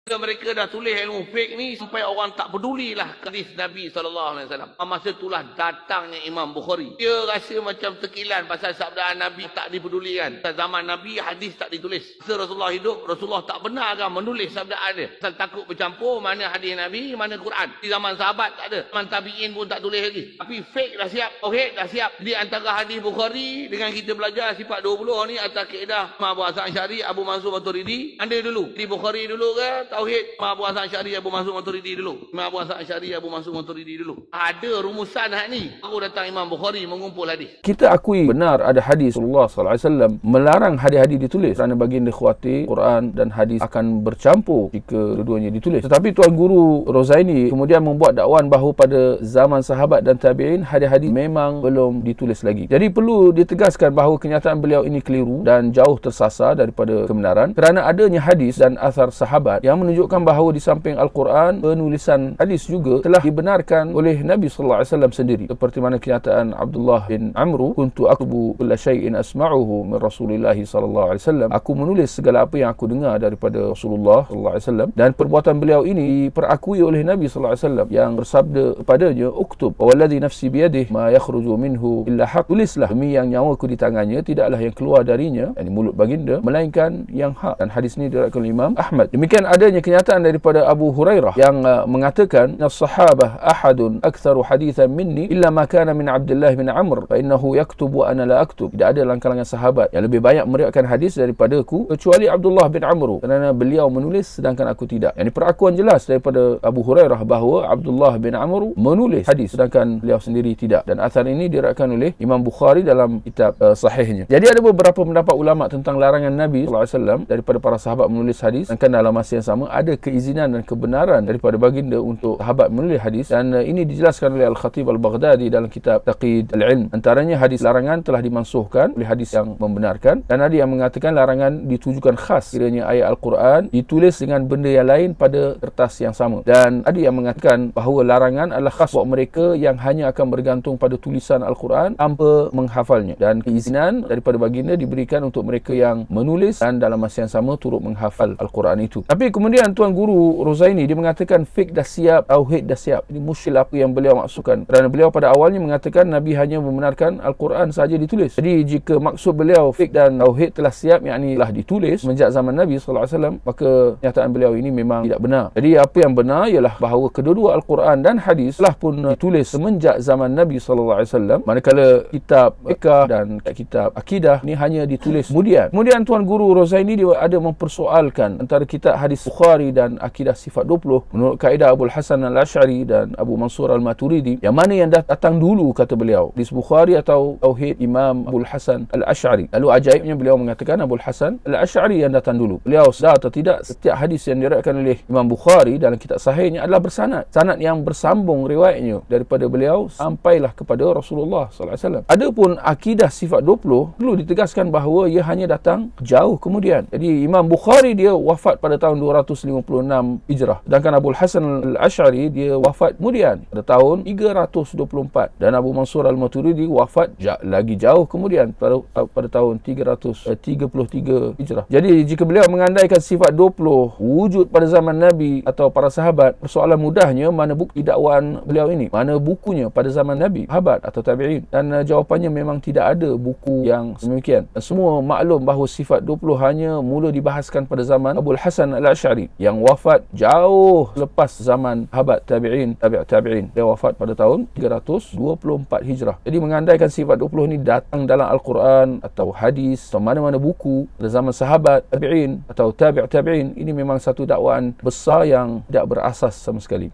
Mereka dah tulis ilmu fake ni sampai orang tak pedulilah hadis Nabi SAW. Masa itulah datangnya Imam Bukhari. Dia rasa macam tekilan pasal sabdaan Nabi tak dipedulikan. Zaman Nabi hadis tak ditulis. Masa Rasulullah hidup, Rasulullah tak benar kan menulis sabdaan dia. Pasal takut bercampur mana hadis Nabi, mana Quran. Di zaman sahabat tak ada. Zaman tabi'in pun tak tulis lagi. Tapi fake dah siap. Tauhid dah siap. Jadi antara hadis Bukhari dengan kita belajar sifat 20 ni atas kaedah Abu Hasan Asy'ari, Abu Mansur Maturidi. Anda dulu. Di Bukhari dulu ke? Tauhid Abu Hasan Asy'ari, Abu Mansur Maturidi dulu. Abu Hasan Asy'ari, Abu Mansur Maturidi dulu. Ada rumusan hak ni. Baru datang Imam Bukhari mengumpul hadis. Kita akui benar ada hadis Rasulullah SAW melarang hadis-hadis ditulis kerana baginda khawatir Quran dan hadis akan bercampur jika dua-duanya ditulis. Tetapi Tuan Guru Rozaini kemudian membuat dakwaan bahawa pada zaman sahabat dan tabi'in hadis-hadis memang belum ditulis lagi. Jadi perlu ditegaskan bahawa kenyataan beliau ini keliru dan jauh tersasar daripada kebenaran kerana adanya hadis dan athar sahabat yang menunjukkan bahawa di samping Al-Quran, penulisan hadis juga telah dibenarkan oleh Nabi SAW sendiri. Seperti mana kenyataan Abdullah bin Amru, kuntu aktubu kulla syai'in asma'uhu min Rasulillah SAW. Aku menulis segala apa yang aku dengar daripada Rasulullah SAW, dan perbuatan beliau ini diperakui oleh Nabi SAW yang bersabda kepadanya, uktub walladhi nafsi biyadih ma yakhruju minhu illa haq. Tulislah, demi yang nyawaku di tangannya tidaklah yang keluar darinya, yakni mulut baginda, melainkan yang hak. Dan hadis ini diriwayatkan oleh Imam Ahmad. Demikian adanya kenyataan daripada Abu Hurairah yang mengatakan as-sahabah ahadun aktsaru hadithan minni illa ma kana min Abdullah bin Amr fa innahu yaktubu wa ana la aktub. Tidak ada kalangan sahabat yang lebih banyak meriwayatkan hadis daripada aku kecuali Abdullah bin Amr, kerana beliau menulis sedangkan aku tidak. Yang perakuan jelas daripada Abu Hurairah bahawa Abdullah bin Amr menulis hadis sedangkan beliau sendiri tidak. Dan athar ini diriwayatkan oleh Imam Bukhari dalam kitab sahihnya. Jadi ada beberapa pendapat ulama tentang larangan Nabi SAW daripada para sahabat menulis hadis, dan dalam masa yang sama ada keizinan dan kebenaran daripada baginda untuk sahabat menulis hadis, dan ini dijelaskan oleh Al-Khatib Al-Baghdadi dalam kitab Taqid Al-Ilm. Antaranya hadis larangan telah dimansuhkan oleh hadis yang membenarkan, dan ada yang mengatakan larangan ditujukan khas kiranya ayat Al-Quran ditulis dengan benda yang lain pada kertas yang sama, dan ada yang mengatakan bahawa larangan adalah khas buat mereka yang hanya akan bergantung pada tulisan Al-Quran tanpa menghafalnya, dan keizinan daripada baginda diberikan untuk mereka yang menulis dan dalam masa yang sama turut menghafal Al-Quran itu. Tapi kemudian Tuan Guru Rozaini dia mengatakan fik dah siap, tauhid dah siap. Ini musyil apa yang beliau maksudkan, kerana beliau pada awalnya mengatakan Nabi hanya membenarkan Al-Quran sahaja ditulis. Jadi jika maksud beliau fik dan tauhid telah siap, yakni telah ditulis sejak zaman Nabi SAW, maka nyataan beliau ini memang tidak benar. Jadi apa yang benar ialah bahawa kedua-dua Al-Quran dan hadis telah pun ditulis semenjak zaman Nabi SAW, manakala kitab fiqh dan kitab akidah ni hanya ditulis kemudian Tuan Guru Rozaini dia ada mempersoalkan antara kitab hadis Bukhari dan akidah sifat 20 menurut kaedah Abu Hasan Al-Asy'ari dan Abu Mansur Al-Maturidi, yang mana yang datang dulu kata beliau, hadis Bukhari atau tauhid Imam Abu Hasan Al-Asy'ari. Lalu ajaibnya beliau mengatakan Abu Hasan Al-Asy'ari yang datang dulu. Beliau sedar atau tidak, setiap hadis yang diriwayatkan oleh Imam Bukhari dalam kitab sahihnya adalah bersanad, sanad yang bersambung riwayatnya daripada beliau sampailah kepada Rasulullah SAW. Adapun akidah sifat 20 perlu ditegaskan bahawa ia hanya datang jauh kemudian. Jadi Imam Bukhari dia wafat pada tahun 256 Hijrah, sedangkan Abu Hasan Al-Asy'ari dia wafat kemudian pada tahun 324, dan Abu Mansur Al-Maturidi wafat lagi jauh kemudian pada tahun 333 Hijrah. Jadi jika beliau mengandaikan sifat 20 wujud pada zaman Nabi atau para sahabat, persoalan mudahnya mana bukti dakwaan beliau ini, mana bukunya pada zaman Nabi, sahabat atau tabi'in, dan jawapannya memang tidak ada buku yang sedemikian. Dan semua maklum bahawa sifat 20 hanya mula dibahaskan pada zaman Abu Hasan Al-Asy'ari yang wafat jauh lepas zaman sahabat tabi'in, tabi'in. Dia wafat pada tahun 324 Hijrah. Jadi mengandaikan sifat 20 ni datang dalam Al-Quran atau hadis atau mana-mana buku pada zaman sahabat, tabi'in atau tabi'in, ini memang satu dakwaan besar yang tidak berasas sama sekali.